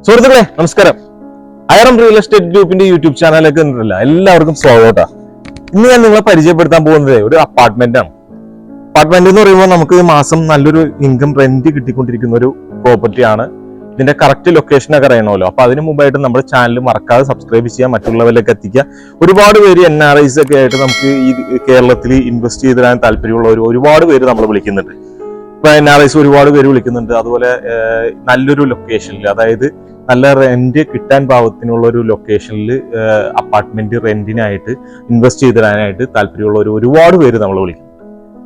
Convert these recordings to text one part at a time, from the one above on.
സുഹൃത്തുക്കളെ നമസ്കാരം. ഐറം real estate ഗ്രൂപ്പിന്റെ യൂട്യൂബ് ചാനലിലേക്ക് എല്ലാവർക്കും സ്വാഗതം. ഇന്ന് ഞാൻ നിങ്ങളെ പരിചയപ്പെടുത്താൻ പോകുന്നത് ഒരു അപ്പാർട്ട്മെന്റ് ആണ്. അപ്പാർട്ട്മെന്റ് എന്ന് പറയുമ്പോൾ നമുക്ക് മാസം നല്ലൊരു ഇൻകം റെന്റ് കിട്ടിക്കൊണ്ടിരിക്കുന്ന ഒരു പ്രോപ്പർട്ടിയാണ്. ഇതിന്റെ കറക്റ്റ് ലൊക്കേഷൻ ഒക്കെ അറിയണമല്ലോ. അപ്പൊ അതിന് മുമ്പായിട്ട് നമ്മുടെ ചാനൽ മറക്കാതെ സബ്സ്ക്രൈബ് ചെയ്യുക, മറ്റുള്ളവരിലേക്ക് എത്തിക്കുക. ഒരുപാട് പേര് NRIs ഒക്കെ ആയിട്ട് നമുക്ക് ഈ കേരളത്തിൽ ഇൻവെസ്റ്റ് ചെയ്ത് തരാൻ താല്പര്യമുള്ളവർ ഒരുപാട് പേര് നമ്മൾ വിളിക്കുന്നുണ്ട്. ഇപ്പൊ NRIs ഒരുപാട് പേര് വിളിക്കുന്നുണ്ട്. അതുപോലെ നല്ലൊരു ലൊക്കേഷനിൽ, അതായത് നല്ല റെന്റ് കിട്ടാൻ പാകത്തിനുള്ള ഒരു ലൊക്കേഷനിൽ അപ്പാർട്ട്മെന്റ് റെന്റിനായിട്ട് ഇൻവെസ്റ്റ് ചെയ്ത് തരാനായിട്ട് താല്പര്യമുള്ളവർ ഒരുപാട് പേര് നമ്മൾ വിളിക്കും.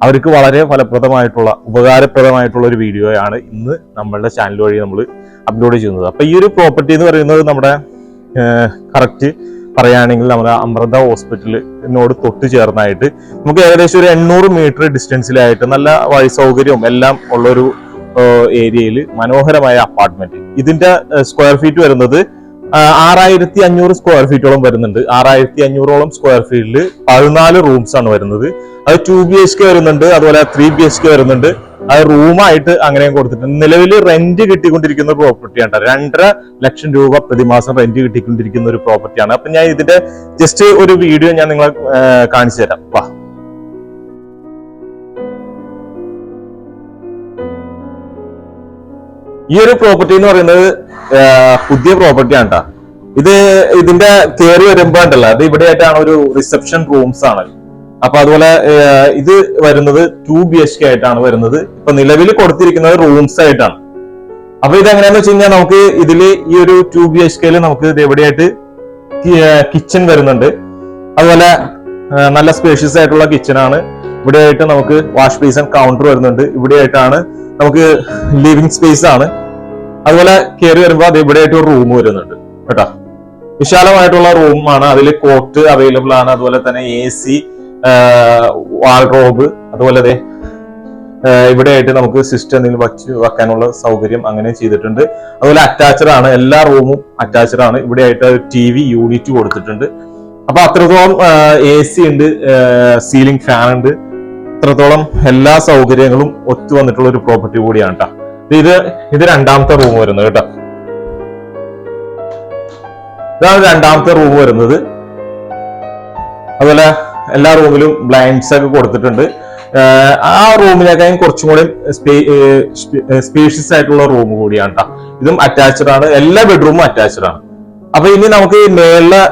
അവർക്ക് വളരെ ഫലപ്രദമായിട്ടുള്ള ഉപകാരപ്രദമായിട്ടുള്ള ഒരു വീഡിയോയാണ് ഇന്ന് നമ്മളുടെ ചാനൽ വഴി നമ്മൾ അപ്ലോഡ് ചെയ്യുന്നത്. അപ്പൊ ഈ ഒരു പ്രോപ്പർട്ടി എന്ന് പറയുന്നത് നമ്മുടെ കറക്റ്റ് പറയുകയാണെങ്കിൽ നമ്മുടെ അമൃത ഹോസ്പിറ്റലിനോട് തൊട്ട് ചേർന്നായിട്ട് നമുക്ക് ഏകദേശം ഒരു 800 മീറ്റർ ഡിസ്റ്റൻസിലായിട്ട് നല്ല വഴി സൗകര്യവും എല്ലാം ഉള്ളൊരു ഏരിയയിൽ മനോഹരമായ അപ്പാർട്ട്മെന്റ്. ഇതിന്റെ സ്ക്വയർ ഫീറ്റ് വരുന്നത് 6500 സ്ക്വയർ ഫീറ്റോളം വരുന്നുണ്ട്. 6500ഓളം സ്ക്വയർ ഫീറ്റിൽ 14 റൂംസ് ആണ് വരുന്നത്. അത് 2 BHK വരുന്നുണ്ട്, അതുപോലെ 3 BHK വരുന്നുണ്ട്. അത് റൂമായിട്ട് അങ്ങനെയും കൊടുത്തിട്ടുണ്ട്. നിലവിൽ റെന്റ് കിട്ടിക്കൊണ്ടിരിക്കുന്ന പ്രോപ്പർട്ടിയാണ്. 2.5 ലക്ഷം രൂപ പ്രതിമാസം റെന്റ് കിട്ടിക്കൊണ്ടിരിക്കുന്ന ഒരു പ്രോപ്പർട്ടിയാണ്. അപ്പൊ ഞാൻ ഇതിന്റെ ജസ്റ്റ് ഒരു വീഡിയോ ഞാൻ നിങ്ങളെ കാണിച്ചു തരാം. വാ. ഈ ഒരു പ്രോപ്പർട്ടി എന്ന് പറയുന്നത് പുതിയ പ്രോപ്പർട്ടിയാണ് കേട്ടോ. ഇതിന്റെ കയറി വരുമ്പോ ഉണ്ടല്ലോ, അത് ഇവിടെ ആയിട്ടാണ് ഒരു റിസപ്ഷൻ റൂംസ് ആണ്. അപ്പൊ അതുപോലെ ഇത് വരുന്നത് 2 BHK ആയിട്ടാണ് വരുന്നത്. ഇപ്പൊ നിലവിൽ കൊടുത്തിരിക്കുന്നത് റൂംസ് ആയിട്ടാണ്. അപ്പൊ ഇതെങ്ങനെയാന്ന് വെച്ച് കഴിഞ്ഞാൽ നമുക്ക് ഇതില് ഈ ഒരു 2 BHKയിൽ നമുക്ക് ഇത് എവിടെയായിട്ട് കിച്ചൺ വരുന്നുണ്ട്. അതുപോലെ നല്ല സ്പേഷ്യസ് ആയിട്ടുള്ള കിച്ചൺ ആണ്. ഇവിടെ ആയിട്ട് നമുക്ക് വാഷ് ബേസിൻ കൗണ്ടർ വരുന്നുണ്ട്. ഇവിടെ ആയിട്ടാണ് നമുക്ക് ലിവിംഗ് സ്പേസ് ആണ്. അതുപോലെ കയറി വരുമ്പോൾ അത് ഇവിടെ ആയിട്ട് ഒരു റൂം വരുന്നുണ്ട് കേട്ടോ. വിശാലമായിട്ടുള്ള റൂമാണ്. അതിൽ കോട്ട് അവൈലബിൾ ആണ്. അതുപോലെ തന്നെ AC, വാൾറോബ്, അതുപോലെ ഇവിടെ ആയിട്ട് നമുക്ക് സിസ്റ്റം എന്തെങ്കിലും വെക്കാനുള്ള സൗകര്യം അങ്ങനെ ചെയ്തിട്ടുണ്ട്. അതുപോലെ അറ്റാച്ച്ഡ് ആണ്, എല്ലാ റൂമും അറ്റാച്ച്ഡ് ആണ്. ഇവിടെ ആയിട്ട് TV യൂണിറ്റ് കൊടുത്തിട്ടുണ്ട്. അപ്പൊ അത്രത്തോളം AC ഉണ്ട്, സീലിംഗ് ഫാൻ ഉണ്ട്. ഇത്രത്തോളം എല്ലാ സൗകര്യങ്ങളും ഒത്തു വന്നിട്ടുള്ള ഒരു പ്രോപ്പർട്ടി കൂടിയാണ് കേട്ടോ. ഇത് രണ്ടാമത്തെ റൂം വരുന്നത് കേട്ടോ. ഇതാണ് രണ്ടാമത്തെ റൂം വരുന്നത്. അതുപോലെ എല്ലാ റൂമിലും ബ്ലൈൻഡ്സ് ഒക്കെ കൊടുത്തിട്ടുണ്ട്. ആ റൂമിനേക്കാളും കുറച്ചും കൂടി സ്പേഷ്യസ് ആയിട്ടുള്ള റൂം കൂടിയാണ് കേട്ടോ. ഇതും അറ്റാച്ച്ഡ് ആണ്. എല്ലാ ബെഡ്റൂമും അറ്റാച്ച്ഡ് ആണ്. അപ്പൊ ഇനി നമുക്ക് മേളിലെ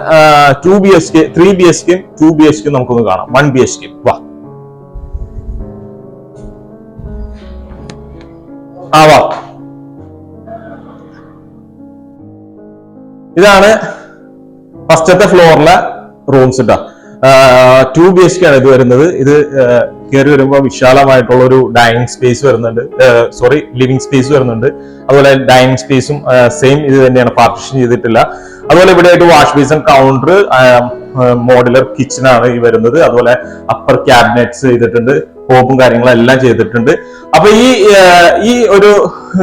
2 BHK, 3 BHK, 2 BHK നമുക്കൊന്ന് കാണാം. 1 BHK വാ. വാ. ഇതാണ് ഫസ്റ്റത്തെ ഫ്ലോറിലെ റൂംസ് കേട്ടോ. 2 BHK ആണ് ഇത് വരുന്നത്. ഇത് കയറി വരുമ്പോൾ വിശാലമായിട്ടുള്ള ഒരു ഡൈനിങ് സ്പേസ് വരുന്നുണ്ട്. ലിവിംഗ് സ്പേസ് വരുന്നുണ്ട്. അതുപോലെ ഡൈനിങ് സ്പേസും സെയിം ഇത് തന്നെയാണ്, പാർട്ടീഷൻ ചെയ്തിട്ടില്ല. അതുപോലെ ഇവിടെ ആയിട്ട് wash basin counter, modular kitchen ആണ് ഈ വരുന്നത്. അതുപോലെ അപ്പർ ക്യാബിനറ്റ്സ് ചെയ്തിട്ടുണ്ട്, ഹോബും കാര്യങ്ങളും എല്ലാം ചെയ്തിട്ടുണ്ട്. അപ്പൊ ഈ ഒരു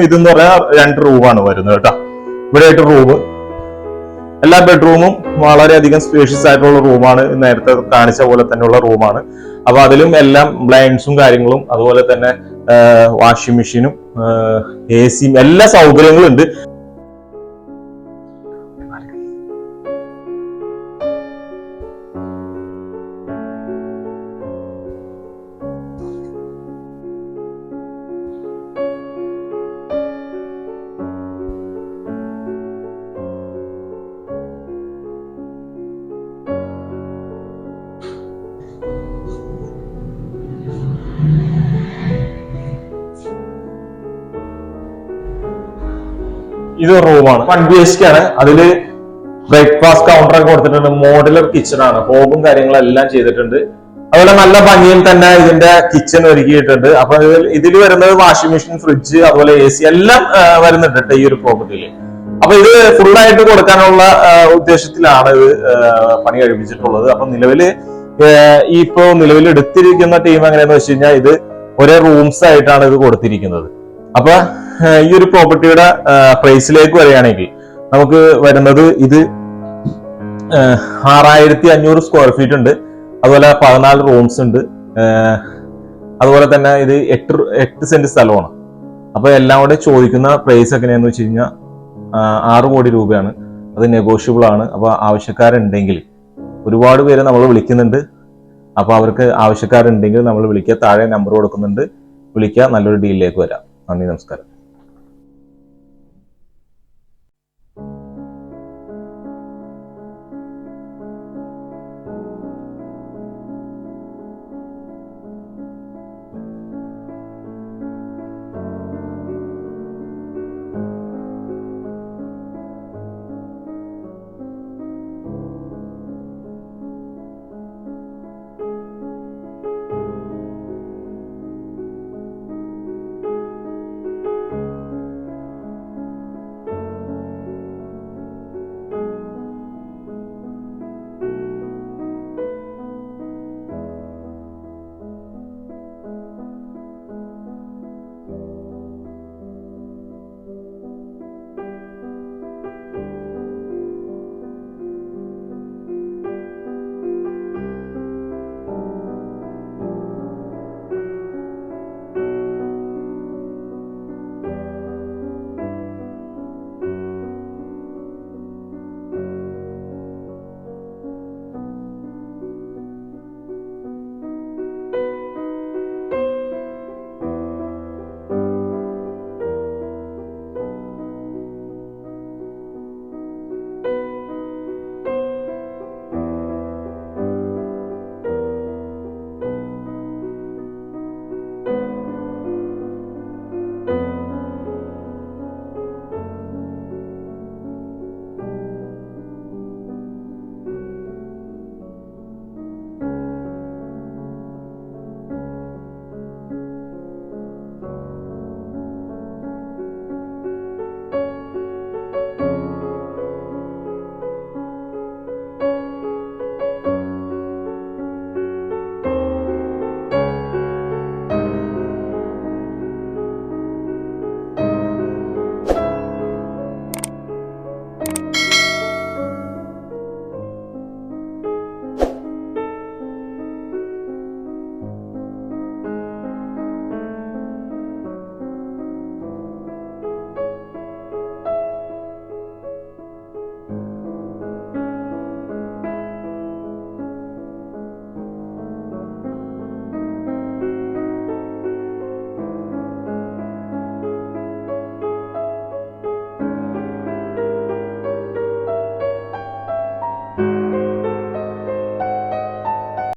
ഇതെന്ന് പറഞ്ഞാൽ 2 റൂമാണ് വരുന്നത് കേട്ടോ. ഇവിടെ ആയിട്ട് റൂം, എല്ലാ ബെഡ്റൂമും വളരെയധികം സ്പേഷ്യസ് ആയിട്ടുള്ള റൂമാണ്. നേരത്തെ കാണിച്ച പോലെ തന്നെയുള്ള റൂമാണ്. അപ്പൊ അതിലും എല്ലാം ബ്ലൈൻഡ്സും കാര്യങ്ങളും, അതുപോലെ തന്നെ വാഷിംഗ് മെഷീനും AC എല്ലാ സൗകര്യങ്ങളും ഉണ്ട്. ഇത് റൂമാണ്, 1 BHK ആണ്. അതില് ബ്രേക്ക്ഫാസ്റ്റ് കൗണ്ടർ ഒക്കെ കൊടുത്തിട്ടുണ്ട്. മോഡുലർ കിച്ചൺ ആണ്, ഹോബും കാര്യങ്ങളും എല്ലാം ചെയ്തിട്ടുണ്ട്. അതുപോലെ നല്ല ഭംഗിയിൽ തന്നെ ഇതിന്റെ കിച്ചൺ ഒരുക്കിയിട്ടുണ്ട്. അപ്പൊ ഇതിൽ വരുന്നത് വാഷിംഗ് മെഷീൻ, ഫ്രിഡ്ജ്, അതുപോലെ AC എല്ലാം വരുന്നുണ്ട് ഈ ഒരു പ്രോപ്പർട്ടിയിൽ. അപ്പൊ ഇത് ഫുള്ളായിട്ട് കൊടുക്കാനുള്ള ഉദ്ദേശത്തിലാണ് ഇത് പണി കഴിപ്പിച്ചിട്ടുള്ളത്. അപ്പൊ നിലവിൽ എടുത്തിരിക്കുന്ന ടീം എങ്ങനെയാന്ന് വെച്ച് കഴിഞ്ഞാൽ ഇത് ഒരേ റൂംസ് ആയിട്ടാണ് ഇത് കൊടുത്തിരിക്കുന്നത്. അപ്പൊ ഈ ഒരു പ്രോപ്പർട്ടിയുടെ പ്രൈസിലേക്ക് വരികയാണെങ്കിൽ നമുക്ക് വരുന്നത് ഇത് 6500 സ്ക്വയർ ഫീറ്റ് ഉണ്ട്. അതുപോലെ 14 റൂംസ് ഉണ്ട്. അതുപോലെ തന്നെ ഇത് 8 സെന്റ് സ്ഥലമാണ്. അപ്പൊ എല്ലാം കൂടെ ചോദിക്കുന്ന പ്രൈസ് എങ്ങനെയാന്ന് വെച്ച് കഴിഞ്ഞാൽ 6 കോടി രൂപയാണ്. അത് നെഗോഷ്യബിൾ ആണ്. അപ്പോൾ ആവശ്യക്കാരുണ്ടെങ്കിൽ ഒരുപാട് പേര് നമ്മൾ വിളിക്കുന്നുണ്ട്. അപ്പോൾ അവർക്ക് ആവശ്യക്കാരുണ്ടെങ്കിൽ നമ്മൾ വിളിക്കുക. താഴെ നമ്പർ കൊടുക്കുന്നുണ്ട്, വിളിക്കുക. നല്ലൊരു ഡീലിലേക്ക് വരാം. നന്ദി, നമസ്കാരം.